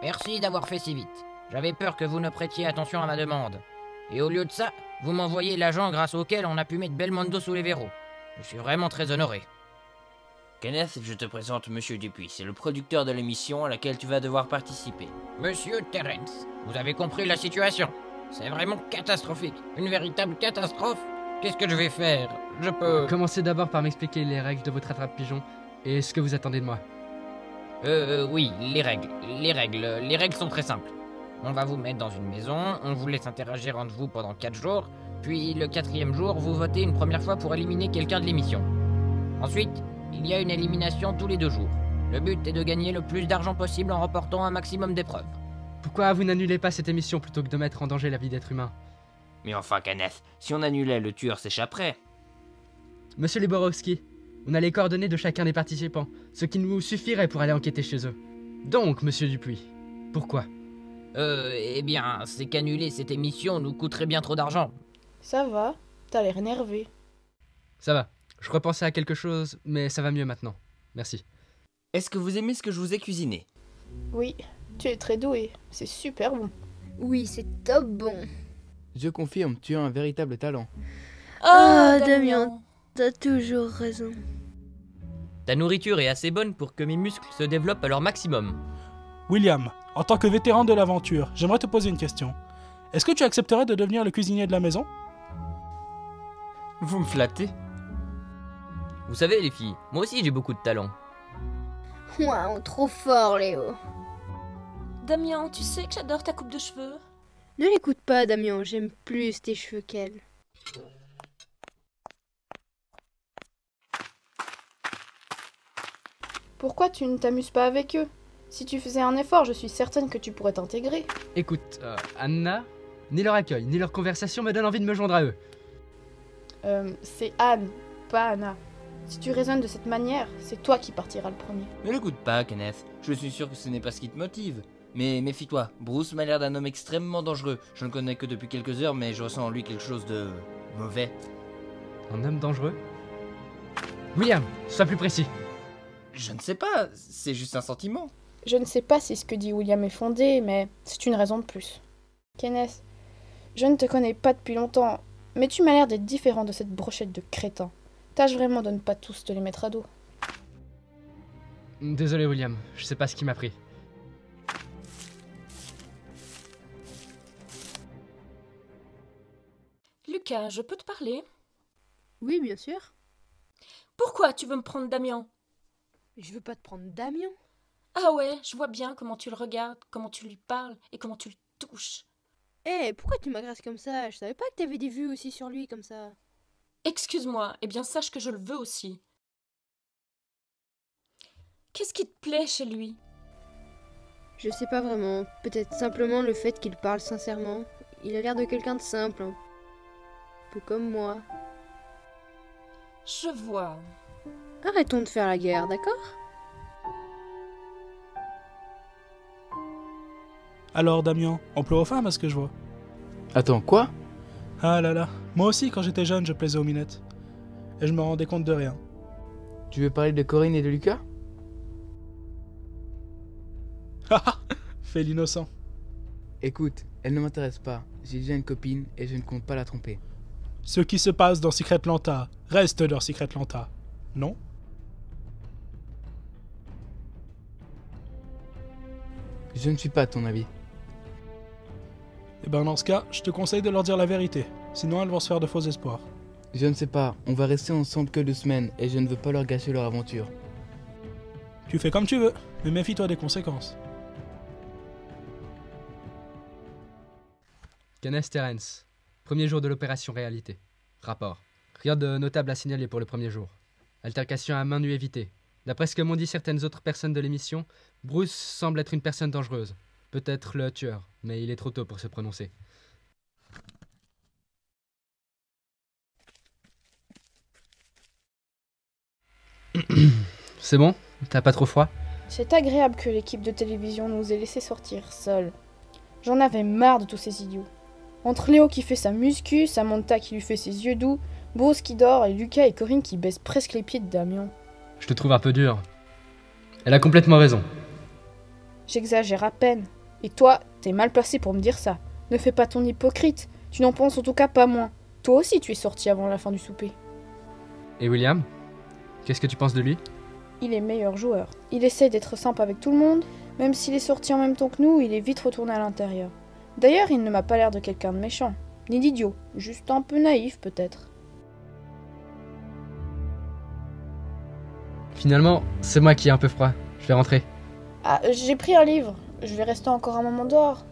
Merci d'avoir fait si vite. J'avais peur que vous ne prêtiez attention à ma demande. Et au lieu de ça, vous m'envoyez l'agent grâce auquel on a pu mettre Belmondo sous les verrous. Je suis vraiment très honoré. Kenneth, je te présente Monsieur Dupuis, c'est le producteur de l'émission à laquelle tu vas devoir participer. Monsieur Terrence, vous avez compris la situation. C'est vraiment catastrophique. Une véritable catastrophe. Qu'est-ce que je vais faire? Je peux... Commencez d'abord par m'expliquer les règles de votre attrape-pigeon et ce que vous attendez de moi. Oui, les règles. Les règles sont très simples. On va vous mettre dans une maison, on vous laisse interagir entre vous pendant 4 jours, puis le 4e jour, vous votez une première fois pour éliminer quelqu'un de l'émission. Ensuite, il y a une élimination tous les 2 jours. Le but est de gagner le plus d'argent possible en remportant un maximum d'épreuves. Pourquoi vous n'annulez pas cette émission plutôt que de mettre en danger la vie d'êtres humains? Mais enfin, Kenneth, si on annulait, le tueur s'échapperait. Monsieur Liborowski, on a les coordonnées de chacun des participants, ce qui nous suffirait pour aller enquêter chez eux. Donc, monsieur Dupuis, pourquoi? Eh bien, c'est qu'annuler cette émission nous coûterait bien trop d'argent. Ça va, t'as l'air énervé. Ça va, je repensais à quelque chose, mais ça va mieux maintenant. Merci. Est-ce que vous aimez ce que je vous ai cuisiné? Oui, tu es très doué, c'est super bon. Oui, c'est top bon. Je confirme, tu as un véritable talent. Ah, Damien, t'as toujours raison. Ta nourriture est assez bonne pour que mes muscles se développent à leur maximum. William, en tant que vétéran de l'aventure, j'aimerais te poser une question. Est-ce que tu accepterais de devenir le cuisinier de la maison? Vous me flattez? Vous savez les filles, moi aussi j'ai beaucoup de talent. Waouh, trop fort, Léo. Damien, tu sais que j'adore ta coupe de cheveux. Ne l'écoute pas, Damien, j'aime plus tes cheveux qu'elle. Pourquoi tu ne t'amuses pas avec eux? Si tu faisais un effort, je suis certaine que tu pourrais t'intégrer. Écoute, Anna, ni leur accueil, ni leur conversation me donnent envie de me joindre à eux. C'est Anne, pas Anna. Si tu raisonnes de cette manière, c'est toi qui partiras le premier. Ne l'écoute pas, Kenneth. Je suis sûr que ce n'est pas ce qui te motive. Mais méfie-toi, Bruce m'a l'air d'un homme extrêmement dangereux. Je ne le connais que depuis quelques heures, mais je ressens en lui quelque chose de... mauvais. Un homme dangereux? William, sois plus précis. Je ne sais pas, c'est juste un sentiment. Je ne sais pas si ce que dit William est fondé, mais c'est une raison de plus. Kenneth, je ne te connais pas depuis longtemps, mais tu m'as l'air d'être différent de cette brochette de crétins. Tâche vraiment de ne pas tous te les mettre à dos. Désolé William, je sais pas ce qui m'a pris. Lucas, je peux te parler? Oui, bien sûr. Pourquoi tu veux me prendre Damien? Je veux pas te prendre Damien. Ah ouais, je vois bien comment tu le regardes, comment tu lui parles et comment tu le touches. Eh, pourquoi tu m'agresses comme ça? Je savais pas que t'avais des vues aussi sur lui comme ça. Excuse-moi, eh bien sache que je le veux aussi. Qu'est-ce qui te plaît chez lui? Je sais pas vraiment. Peut-être simplement le fait qu'il parle sincèrement. Il a l'air de quelqu'un de simple. Un peu comme moi. Je vois. Arrêtons de faire la guerre, d'accord? Alors Damien, on pleure aux femmes à ce que je vois. Attends, quoi? Ah là là, moi aussi quand j'étais jeune je plaisais aux minettes. Et je me rendais compte de rien. Tu veux parler de Corinne et de Lucas? Haha, fais l'innocent. Écoute, elle ne m'intéresse pas. J'ai déjà une copine et je ne compte pas la tromper. Ce qui se passe dans Secret Lanta reste dans Secret Lanta, non? Je ne suis pas à ton avis. Eh ben dans ce cas, je te conseille de leur dire la vérité. Sinon elles vont se faire de faux espoirs. Je ne sais pas, on va rester ensemble que 2 semaines et je ne veux pas leur gâcher leur aventure. Tu fais comme tu veux, mais méfie-toi des conséquences. Kenneth Terrence, premier jour de l'opération réalité. Rapport. Rien de notable à signaler pour le premier jour. Altercation à main nue évitée. D'après ce que m'ont dit certaines autres personnes de l'émission, Bruce semble être une personne dangereuse. Peut-être le tueur, mais il est trop tôt pour se prononcer. C'est bon? T'as pas trop froid? C'est agréable que l'équipe de télévision nous ait laissé sortir seuls. J'en avais marre de tous ces idiots. Entre Léo qui fait sa muscu, Samantha qui lui fait ses yeux doux, Bruce qui dort et Lucas et Corinne qui baissent presque les pieds de Damien. Je te trouve un peu dur. Elle a complètement raison. J'exagère à peine. Et toi, t'es mal placé pour me dire ça. Ne fais pas ton hypocrite. Tu n'en penses en tout cas pas moins. Toi aussi, tu es sorti avant la fin du souper. Et William? Qu'est-ce que tu penses de lui? Il est meilleur joueur. Il essaie d'être sympa avec tout le monde. Même s'il est sorti en même temps que nous, il est vite retourné à l'intérieur. D'ailleurs, il ne m'a pas l'air de quelqu'un de méchant. Ni d'idiot. Juste un peu naïf, peut-être. Finalement, c'est moi qui ai un peu froid. Je vais rentrer. Ah, j'ai pris un livre. Je vais rester encore un moment dehors.